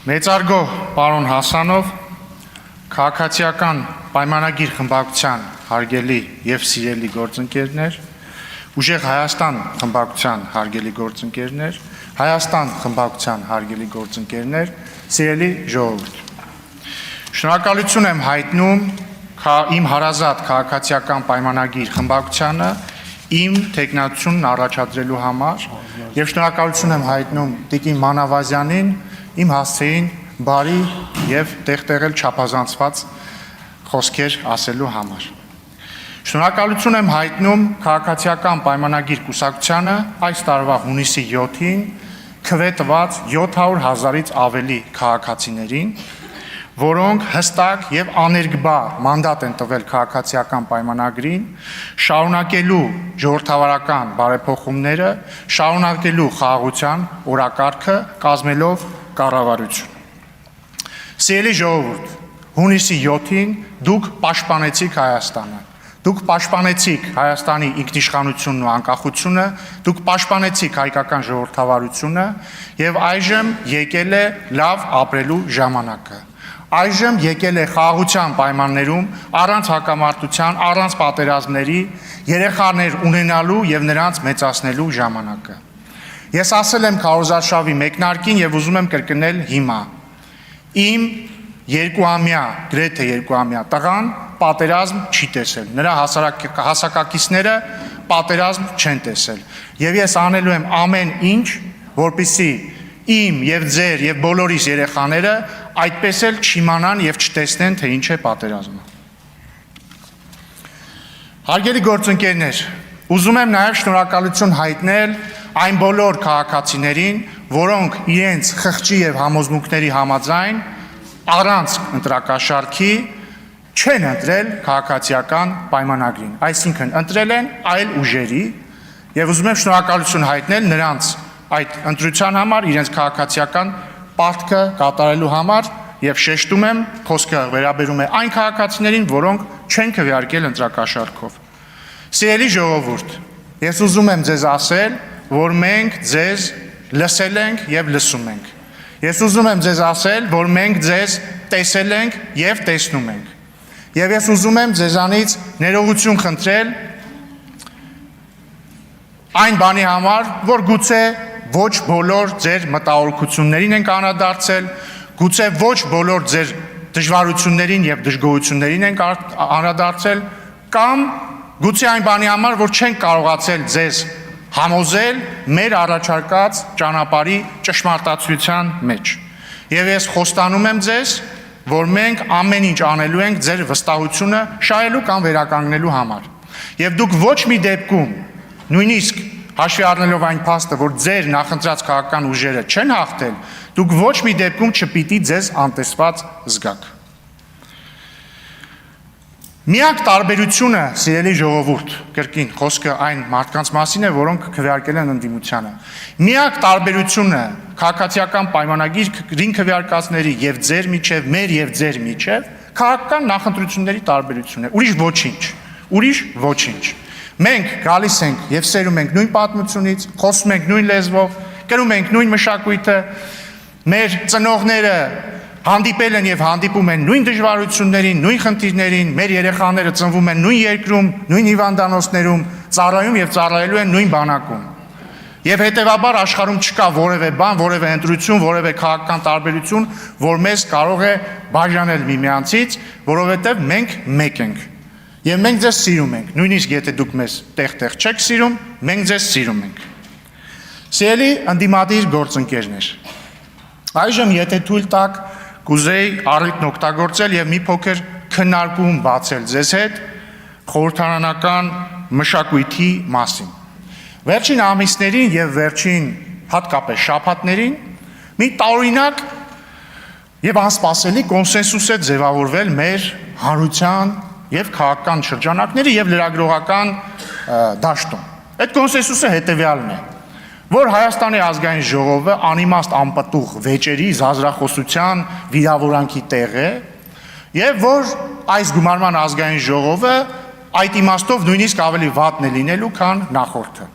Մեծարգո պարոն Հասանով, քաղաքացիական պայմանագիր խմբակցության հարգելի եւ սիրելի գործընկերներ, Ուժեղ Հայաստան խմբակցության հարգելի գործընկերներ, Հայաստան խմբակցության հարգելի գործընկերներ, սիրելի ժողովուրդ։ Շնորհակալություն եմ հայտնում իմ հարազատ քաղաքացիական պայմանագիր խմբակցությանը իմ թեկնածությունն առաջադրելու համար եւ շնորհակալություն եմ հայտնում Տիկին Մանավազյանին իմ հասցեին բարի եւ տեղտեղել չափազանցված խոսքեր ասելու համար։ Շնորհակալություն եմ հայտնում քաղաքացիական պայմանագիր կուսակցությանը այս տարվա հունիսի 7-ին քվետված 700,000-ից ավելի քաղաքացիներին, որոնք հստակ եւ աներկբա մանդատ են տվել քաղաքացիական պայմանագրին, շարունակելու ժողովրդավարական բարեփոխումները, շարունակելու խաղաղության օրակարգը, կազմելով կառավարություն։ Սիրելի ժողովուրդ, հունիսի 7-ին դուք պաշտպանեցիք Հայաստանը, դուք պաշտպանեցիք Հայաստանի ինքնիշխանությունն ու անկախությունը, դուք պաշտպանեցիք հայկական ժողովրդավարությունը եւ այժմ եկել է լավ ապրելու ժամանակը։ Այժմ եկել է խաղաղության պայմաններում առանց հակամարտության, առանց պատերազմների երեխաներ ունենալու եւ նրանց մեծացնելու ժամանակը։ Ես ասել եմ քարոզարշավի մեկնարկին եւ ուզում եմ կրկնել հիմա։ Իմ երկուամյա, գրեթե երկուամյա տղան պատերազմ չի տեսել։ Նրա հասակակիցները պատերազմ չեն տեսել։ Եվ ես անելու եմ ամեն ինչ, որպեսզի իմ եւ ձեր եւ բոլորիս երեխաները այդպես էլ չիմանան եւ չտեսնեն, թե ինչ է պատերազմը։ Հարգելի գործընկերներ, ուզում եմ նաեւ շնորհակալություն հայտնել այն բոլոր քաղաքացիներին, որոնք իրենց խղճի եւ համոզմունքների համաձայն առանց ընտրակաշառքի չեն ընտրել քաղաքացիական պայմանագրին, այսինքն ընտրել են այլ ուժերի եւ ուզում եմ շնորհակալություն հայտնել նրանց այդ ընտրության համար, իրենց քաղաքացիական պարտքը կատարելու համար եւ շեշտում եմ, խոսքը վերաբերում է այն քաղաքացիներին, որոնք չեն քվեարկել ընտրակաշառքով։ Սիրելի ժողովուրդ, ես ուզում եմ ձեզ ասել, որ մենք ձեզ լսել ենք եւ լսում ենք։ Ես ուզում եմ ձեզ ասել, որ մենք ձեզ տեսել ենք եւ տեսնում ենք։ Եվ ես ուզում եմ ձեզանից ներողություն խնդրել այն բանի համար, որ գուցե ոչ բոլոր ձեր մտահոգություններին ենք անդրադարձել, գուցե ոչ բոլոր ձեր դժվարություններին եւ դժգոհություններին ենք անդրադարձել, կամ գուցե այն բանի համար, որ չենք կարողացել ձեզ համոզել մեր առաջարկած ճանապարհի ճշմարտացիության մեջ։ Եվ ես խոստանում եմ ձեզ, որ մենք ամեն ինչ անելու ենք ձեր վստահությունը շահելու կամ վերականգնելու համար։ Եվ դուք ոչ մի դեպքում, նույնիսկ հաշվի առնելով այն փաստը, որ ձեր նախընտրած քաղաքական ուժերը չեն հաղթել, դուք ոչ մի դեպքում չպիտի ձեզ անտեսված զգաք։ Միակ տարբերությունը, սիրելի ժողովուրդ, կրկին խոսքը այն մարդկանց մասին է, որոնք քվեարկել են ընդդիմությանը։ Միակ տարբերությունը քաղաքացիական պայմանագրին քվեարկածների եւ ձեր միջև, մեր եւ ձեր միջև քաղաքական նախընտրությունների տարբերությունն է։ Ուրիշ ոչինչ։ Մենք գալիս ենք եւ սերում ենք նույն պատմությունից, խոսում ենք նույն լեզվով, կրում ենք նույն մշակույթը, մեր ծնողները հանդիպել են եւ հանդիպում են նույն դժվարություններին, նույն խնդիրներին, մեր երեխաները ծնվում են նույն երկրում, նույն հիվանդանոցներում, ծառայում եւ ծառայելու են նույն բանակում։ Եվ հետեւաբար աշխարհում չկա որևէ բան, որևէ ընտրություն, որևէ քաղաքական տարբերություն, որ մեզ կարող է բաժանել միմյանցից, որովհետեւ մենք մեկ ենք։ Եվ մենք ձեզ սիրում ենք, նույնիսկ եթե դուք մեզ տեղ-տեղ չեք սիրում, մենք ձեզ սիրում ենք։ Սիրելի ընդդիմադիր գործընկերներ, այժմ եթե թույլ տաք, կուզեի առիթն օգտագործել եւ մի փոքր քննարկում բացել ձեզ հետ խորհրդարանական մշակույթի մասին։ Վերջին ամիսներին եւ վերջին հատկապես շաբաթներին մի տարօրինակ եւ անսպասելի կոնսենսուս է ձևավորվել մեր հանրության եւ քաղաքական շրջանակների եւ լրագրողական դաշտում։ Այդ կոնսենսուսը հետեւյալն է, որ Հայաստանի ազգային ժողովը անիմաստ անպտուղ վեճերի զազրախոսության վիրավորանքի տեղ է եւ որ այս գումարման ազգային ժողովը այդ իմաստով նույնիսկ ավելի վատն է լինելու, քան նախորդը։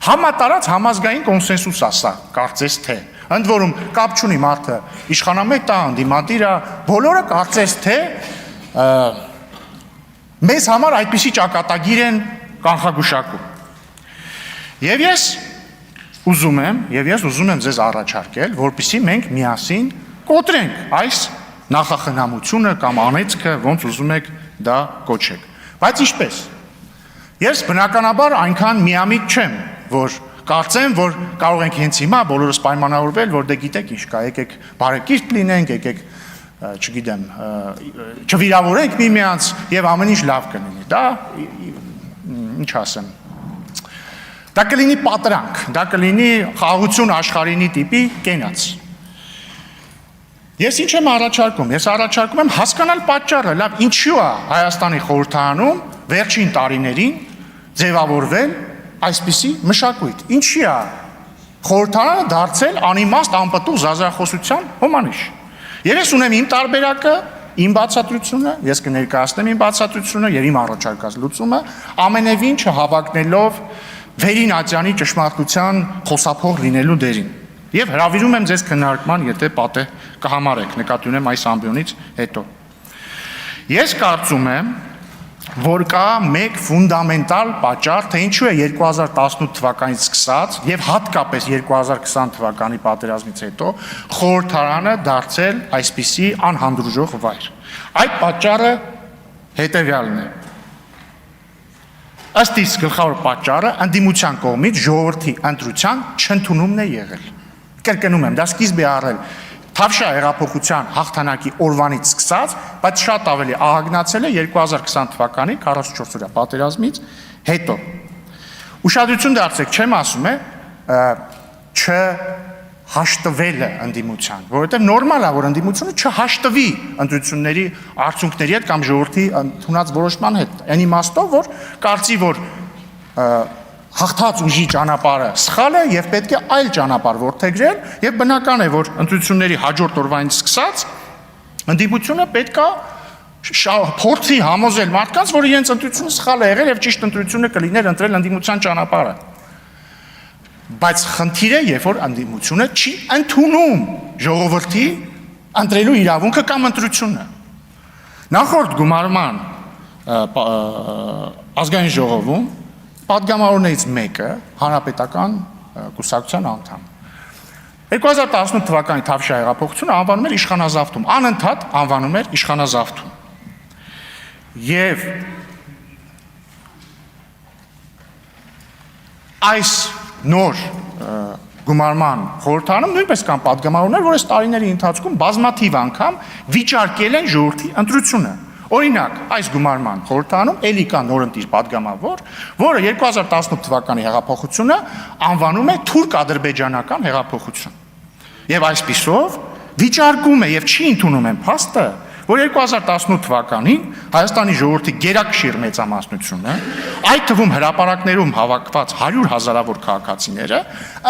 Համատարած համազգային կոնսենսուս է սա, կարծես թե, Ընդ որում կապ չունի մարդը իշխանամետ է, ընդդիմադիր է, բոլորը կարծես թե մեզ համար այդպիսի ճակատագիր են կանխագուշակում։ Եվ ես ուզում եմ ձեզ առաջարկել, որպեսզի մենք միասին կոտրենք այս նախախնամությունը կամ անեծքը, ոնց ուզում եք դա կոչեք։ Բայց ինչպես։ Ես բնականաբար այնքան միամիտ չեմ, որ կարծեմ, որ կարող ենք հենց հիմա բոլորս պայմանավորվել, որ դե գիտեք ինչ կա, եկեք բարեկիրթ լինենք, եկեք, չգիտեմ, չվիրավորենք միմյանց եւ ամեն ինչ լավ կլինի։ Դա ինչ ասեմ։ Դա կլինի պատրանք, դա կլինի խաղաղություն աշխարհինի տիպի կենաց։ Ես ինչ եմ առաջարկում։ Ես առաջարկում եմ հասկանալ պատճառը, լավ, ինչու է Հայաստանի խորհրդարանում վերջին տարիներին ձևավորվել այսպիսի մշակույթ։ Ինչի է խորհրդարանը դարձել անիմաստ անպտուղ զազրախոսության հոմանիշ։ Եվ ես ունեմ իմ տարբերակը, իմ բացատրությունը, ես կներկայացնեմ իմ բացատրությունը եւ իմ առաջարկած լուծումը, ամենևին չհավակնելով Վերին Ատյանի ճշմարտության խոսափող լինելու դերին։ Եվ հրավիրում եմ ձեզ քննարկման, եթե պատեհ կհամարեք, նկատի ունեմ այս ամբիոնից հետո։ Ես կարծում եմ, որ կա մեկ ֆունդամենտալ պատճառ, թե ինչու է 2018 թվականից սկսած եւ հատկապես 2020 թվականի պատերազմից հետո խորհրդարանը դարձել այսպիսի անհանդուրժող վայր։ Այդ պատճառը հետեւյալն է։ Ըստ իս գլխավոր պատճառը ընդդիմության կողմից ժողովրդի ընտրության չընդունումն է եղել։ Կրկնում եմ, դա սկիզբ է առել Թավշյա հեղափոխության հաղթանակի օրվանից սկսած, բայց շատ ավելի ահագնացել է 2020 թվականի 44-օրյա պատերազմից հետո։ Ուշադրություն դարձեք, չեմ ասում է չհաշտվելը ընդդիմության, որովհետև նորմալ է, որ ընդդիմությունը չհաշտվի ընտրությունների արդյունքների հետ կամ ժողովրդի ընդունած որոշման հետ։ Այն իմաստով, որ կարծի, որ հաղթած ուժի ճանապարհը սխալ է եւ պետք է այլ ճանապարհ որդեգրել եւ բնական է, որ ընտրությունների հաջորդ օրվանից սկսած ընդդիմությունը պետք է փորձի համոզել մարդկանց, որ իրենց ընտրությունը սխալ է եղել եւ ճիշտ ընտրությունը կլիներ ընտրել ընդդիմության ճանապարհը։ Բայց խնդիրը, երբ որ ընդդիմությունը չի ընդունում ժողովրդի ընտրելու իրավունքը կամ ընտրությունը։ Նախորդ գումարման ազգային ժողովում պատգամավորներից մեկը հանրապետական կուսակցության անդամ։ 2018 թվականի Թավշյա հեղափոխությունը անվանում էր իշխանազավթում, անընդհատ անվանում էր իշխանազավթում։ Եվ այս նոր գումարման խորհրդարանում նույնպես կան պատգամավորներ, որ այս տարիների ընթացքում բազմաթիվ անգամ վիճարկել են ժողովրդի ընտրությունը։ Օրինակ, այս գումարման խորհրդարանում էլի կա նորընտիր պատգամավոր, որը 2018 թվականի հեղափոխությունը անվանում է թուրք-ադրբեջանական հեղափոխություն։ Եվ այսպիսով վիճարկում է եւ չի ընդունում են փաստը, որ 2018 թվականին Հայաստանի ժողովրդի գերակշիռ մեծամասնությունը, այդ թվում հրապարակներում հավաքված 100 հազարավոր քաղաքացիները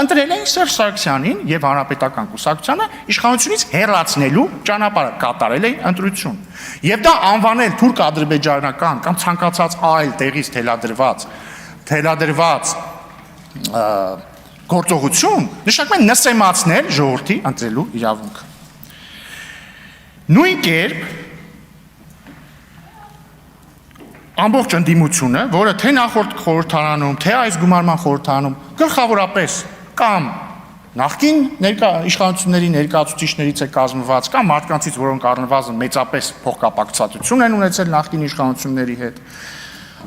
ընտրել էին Սերժ Սարգսյանին եւ հանրապետական կուսակցությանը իշխանությունից հեռացնելու ճանապարհը, կատարել էին ընտրություն։ Եվ դա անվանել թուրք-ադրբեջանական կամ ցանկացած այլ տեղից թելադրված գործողություն, նշանակում է նսեմացնել ժողովրդի ընտրելու իրավունքը։ Նույն կերպ ամբողջ ընդդիմությունը, որը թե նախորդ խորհրդարանում, թե այս գումարման խորհրդարանում գլխավորապես կամ նախկին իշխանությունների ներկայացուցիչներից է կազմված, կամ մարդկանցից, որոնք առնվազն մեծապես փոխկապակցություն են ունեցել նախկին իշխանությունների հետ,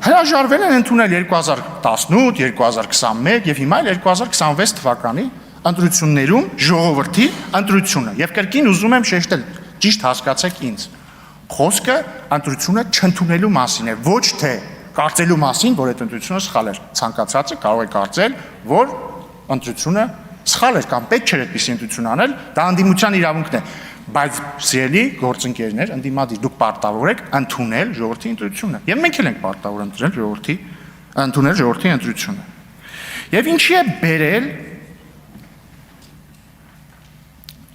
հրաժարվել են ընդունել 2018, 2021 եւ հիմա 2026 թվականի ընտրություններում ժողովրդի ընտրությունը։ Եվ կրկին ուզում եմ շեշտել, ճիշտ հասկացեք ինձ, խոսքը ընտրությունը չընդունելու մասին է, ոչ թե կարծելու մասին, որ այդ ընտրությունը սխալ էր։ Ցանկացածը կարող է կարծել, որ ընտրությունը սխալ էր կամ պետք չէր այդպիսի ընտրություն անել, դա ընդդիմության իրավունքն է։ Բայց սիրելի գործընկերներ, ընդդիմադիր, դուք պարտավոր եք ընդունել ժողովրդի ընտրությունը։ Եվ մենք էլ ենք պարտավոր ընդունել ժողովրդի ընտրությունը։ Եվ ինչի է բերել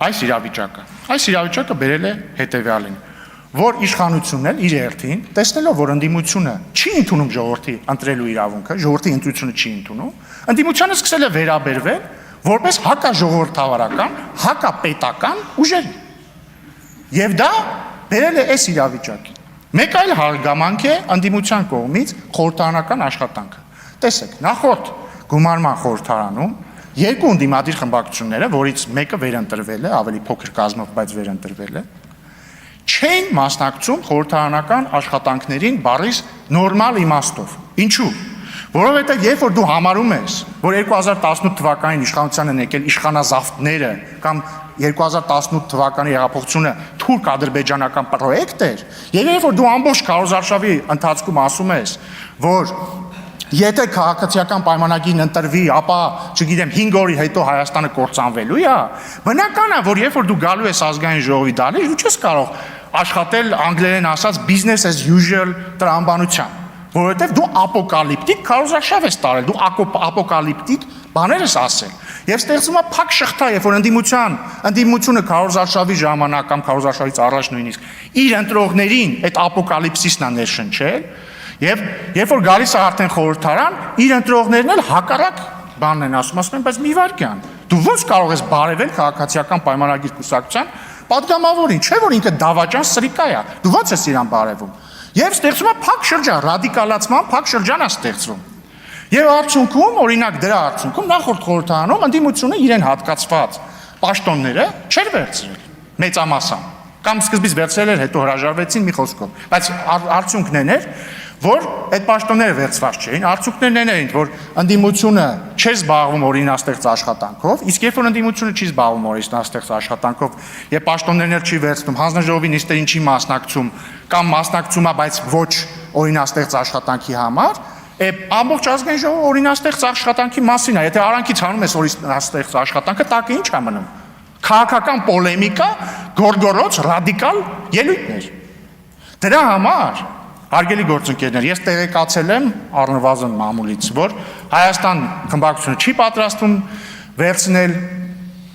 այս իրավիճակը։ Այս իրավիճակը բերել է հետևյալին, որ իշխանությունն էլ իր հերթին, տեսնելով, որ ընդդիմությունը չի ընդունում ժողովրդի ընտրելու իրավունքը, ժողովրդի ընտրությունը չի ընդունում, ընդդիմությանը սկսել է վերաբերվել որպես հակաժողովրդավարական, հակապետական ուժեր։ Եվ դա բերել է այս իրավիճակին։ Մեկ այլ հարգամանք է ընդդիմության կողմից խորհրդարանական աշխատանքը։ Տեսեք, նախորդ գումարման խորհրդարանում երկու ընդդիմադիր խմբակցությունները, որից մեկը վերընտրվել է, ավելի փոքր կազմով, բայց վերընտրվել է, չեն մասնակցում խորհրդարանական աշխատանքներին բառից նորմալ իմաստով։ Ինչու՞։ Որովհետև երբ որ դու համարում ես, որ 2018 թվականին իշխանության են եկել իշխանազավթները կամ 2018 թվականի հեղափոխությունը թուրք-ադրբեջանական պրոյեկտ էր, եւ երբ որ դու ամբողջ քարոզարշավի ընթացքում ասում ես, որ եթե քաղաքացիական պայմանագիրն ընտրվի, ապա, չգիտեմ, 5 օրի հետո Հայաստանը կործանվելու է, բնական է, որ երբ որ դու գալու ես ազգային ժողովի դալի, դու չես կարող աշխատել անգլերեն ասած business as usual տրամաբանությամբ, որովհետև դու ապոկալիպտիկ քարոզարշավ ես տարել, դու ապոկալիպտիկ բաներ ես ասել։ Եվ ստեղծում է փակ շղթա, երբ որ ընդդիմությունը քարոզարշավի ժամանակ կամ քարոզարշավից առաջ նույնիսկ իր ընտրողներին այդ ապոկալիպսիսն է ներշնչել, եւ երբ որ գալիս է արդեն խորհրդարան, իր ընտրողներն էլ հակառակ բանն են ասում են, բայց մի վարքյան, դու ո՞նց կարող ես բարևել քաղաքացիական պայմանագիր կուսակցության պատգամավորին, չէ՞ որ ինքը դավաճան սրիկա է, դու ո՞նց ես իրան բարևում։ Եվ ստեղծում է փակ շրջան, ռադիկալացման փակ շրջան է ստեղծվում։ Եվ արդյունքում, օրինակ դրա արդյունքում նախորդ խորհրդարանում ընդդիմությունը իրեն հատկացված պաշտոնները չէր վերցրել մեծամասամբ, կամ սկզբից վերցրել էր, հետո հրաժարվեցին մի խոսքով, բայց արդյունքն էր, որ այդ պաշտոնները վերցված չէին, արդյունքներն էին, որ ընդդիմությունը չէր զբաղվում օրինաստեղծ աշխատանքով, իսկ երբ որ ընդդիմությունը չի զբաղվում օրինաստեղծ աշխատանքով եւ պաշտոններն չի վերցնում, հանձնաժողովի նիստերին չի մասնակցում կամ մասնակցում է, բայց ոչ օրինաստեղծ աշխատանքի համար, ամբողջ ազգային ժողովը օրինաստեղծ աշխատանքի մասին է, եթե արանքից հանում ես օրինաստեղծ աշխատանքը, տակը ինչ է մնում։ Քաղաքական պոլեմիկա, գորգորոց, ռադիկալ ելույթներ։ Դրա համար հարգելի գործընկերներ, ես տեղեկացել եմ առնվազն մամուլից, որ Հայաստան խմբակցությունը չի պատրաստվում վերցնել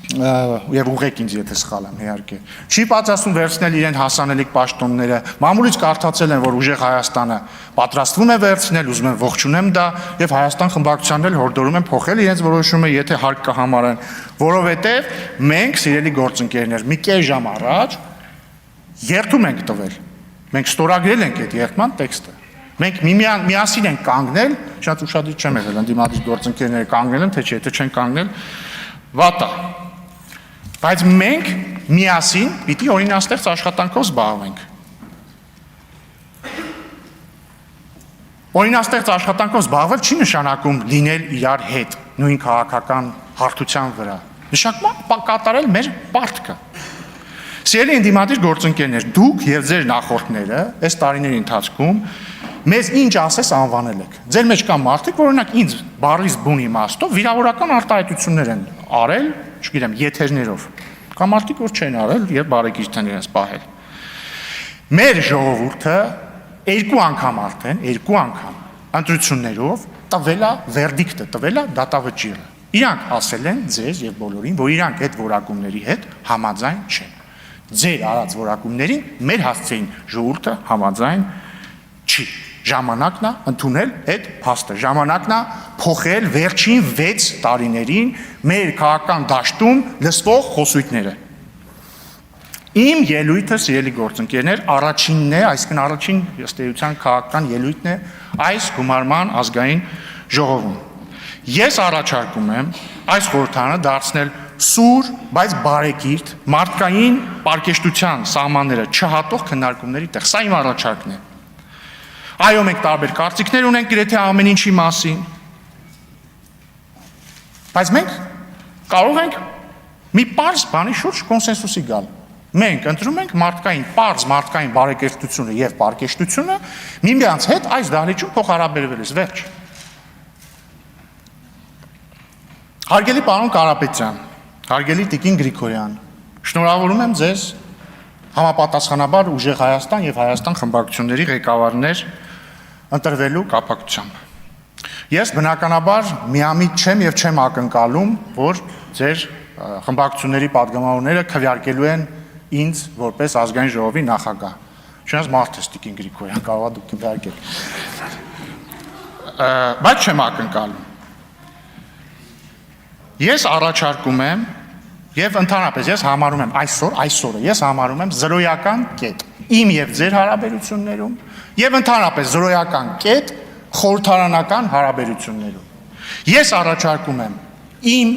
եւ ուղղեք ինձ եթե սխալ եմ իհարկե։ Չի պատրաստվում վերցնել իրեն հասանելիք պաշտոնները։ Մամուլից կարդացել են, որ ուժեղ Հայաստանը պատրաստվում է վերցնել, ուզում են ողջունեմ դա եւ Հայաստան խմբակցությանն էլ հորդորում են փոխել իրենց որոշումը, եթե հարկ կհամարեն, որովհետեւ մենք, սիրելի գործընկերներ, մի կես ժամ առաջ երթում ենք տվել։ Մենք ստորագրել ենք այդ երթման տեքստը։ Մենք միասին ենք կանգնել, շատ ուշադրիր չեմ եղել, ընդդիմադիր գործընկերները կանգնել են, թե չէ, եթե չեն կանգնել, վատ է։ Բայց մենք միասին պիտի օրինաստեղծ աշխատանքով զբաղվենք։ Օրինաստեղծ աշխատանքով զբաղվել չի նշանակում լինել իրար հետ, նույն քաղաքական հարթության վրա։ Նշանակում է կատարել մեր պարտքը։ Սիրելի ընդդիմադիր գործընկերներ, դուք եւ ձեր նախորդները այս տարիների ընթացքում մեզ ինչ ասես անվանել եք։ Ձեր մեջ կան մարդիկ, որ օրինակ ինձ բառից բուն իմաստով վիրավորական արտահայտություններ են արել, չգիտեմ, եթերներով։ Կամ մարդիկ, որ չեն արել եւ բարեկիրթ են իրենց պահել։ Մեր ժողովուրդը երկու անգամ ընտրություններով տվել է վերդիկտը, տվել է դատավճիռը։ Իրանք ասել են ձեզ եւ բոլորին, որ իրանք այդ որակումների հետ համաձայն չեն։ Ձեր արած որակումներին մեր հասցեին ժողովուրդը համաձայն չի։ Ժամանակն է ընդունել այդ փաստը, ժամանակն է փոխել վերջին 6 տարիներին մեր քաղաքական դաշտում լսվող խոսույթները։ Իմ ելույթը, սիրելի գործընկերներ, առաջինն է, այսինքն առաջին ըստ էության քաղաքական ելույթն է այս գումարման ազգային ժողովում։ Ես առաջարկում եմ այս խորհրդարանը դարձնել սուր, բայց բարեկիրթ, մարդկային պարկեշտության սահմանները չհատող քննարկումների տեղ։ Սա իմ առաջարկն է։ Այո, մենք տարբեր կարծիքներ ունենք գրեթե ամեն ինչի մասին, բայց մենք կարող ենք մի պարզ բանի շուրջ կոնսենսուսի գալ։ Մենք ընտրում ենք պարզ մարդկային բարեկիրթությունը եւ պարկեշտությունը միմյանց հետ այս դահլիճում փոխհարաբերվելիս, վերջ։ Հարգելի պարոն Կարապետյան, հարգելի Տիկին Գրիգորյան, շնորհավորում եմ ձեզ համապատասխանաբար ուժեղ Հայաստան եւ Հայաստան խմբակցությունների ղեկավարներ ընտրվելու կապակցությամբ։ Ես բնականաբար միամիտ չեմ եւ չեմ ակնկալում, որ ձեր խմբակցությունների падգամավորները քվեարկելու են ինձ որպես ազգային ժողովի նախագահ։ Չնայած մարդ է Տիկին Գրիգորյան, կարող է դուք քվեարկել։ Բայց չեմ ակնկալում։ Ես առաջարկում եմ եւ ընդհանրապես ես համարում եմ այսօրը ես համարում եմ զրոյական կետ իմ եւ ձեր հարաբերություններում եւ ընդհանրապես զրոյական կետ խորհրդարանական հարաբերություններում։ Ես առաջարկում եմ իմ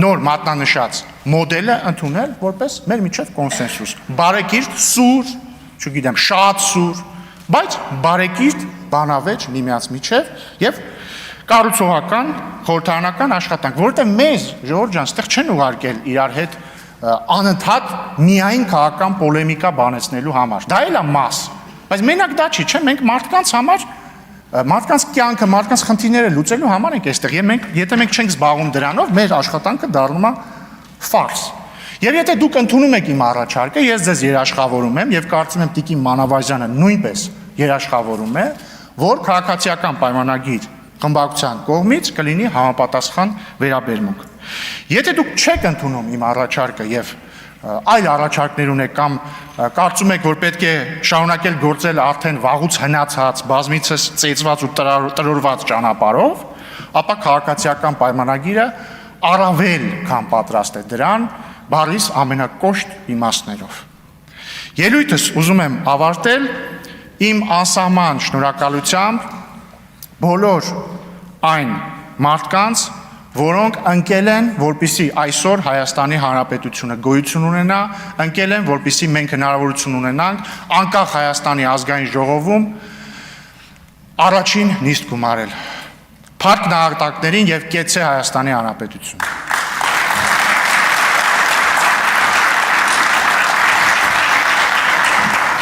նոր մատնանշած մոդելը ընդունել որպես մեր միջև կոնսենսուս։ Բարեկիրթ, սուր, չգիտեմ, շատ սուր, բայց բարեկիրթ բանավեճ միմյանց միջև եւ կառուցողական խորհրդարանական աշխատանք, որովհետեւ մեզ Ժողովուրդ ջան, այստեղ չեն ուղարկել իրար հետ անընդհատ միայն քաղաքական պոլեմիկա բանեցնելու համար։ Դա էլ է մաս, բայց մենակ դա չի, չէ՞, մենք մարդկանց համար մարդկանց կյանքը, մարդկանց խնդիրները լուծելու համար ենք այստեղ, եւ մենք, եթե մենք չենք զբաղվում դրանով, մեր աշխատանքը դառնում է ֆարս։ Եվ եթե դուք ընդունում եք իմ առաջարկը, ես ձեզ երաշխավորում եմ եւ կարծում եմ Տիկին Մանավազյանը նույնպես երաշխավորում է, որ քաղաքացիական պայմանագիր խմբակցության կողմից կլինի համապատասխան վերաբերմունք։ Եթե դուք չեք ընդունում իմ առաջարկը եւ այլ առաջարկներ ունեք կամ կարծում եք, որ պետք է շարունակել գործել արդեն վաղուց հնացած, բազմիցս ծեծված ու տրորված ճանապարհով, ապա քաղաքացիական պայմանագիրը առավել քան պատրաստ է դրան բառիս ամենակոշտ իմաստներով։ Ելույթս ուզում եմ ավարտել իմ անսահման շնորհակալությամբ բոլոր այն մարդկանց, որոնք ընկել են, որպեսզի այսօր Հայաստանի Հանրապետությունը գոյություն ունենա, ընկել են, որպեսզի մենք հնարավորություն ունենանք անկախ Հայաստանի ազգային ժողովում առաջին նիստ գումարել։ Փառք նահատակներին եւ կեցե Հայաստանի Հանրապետություն։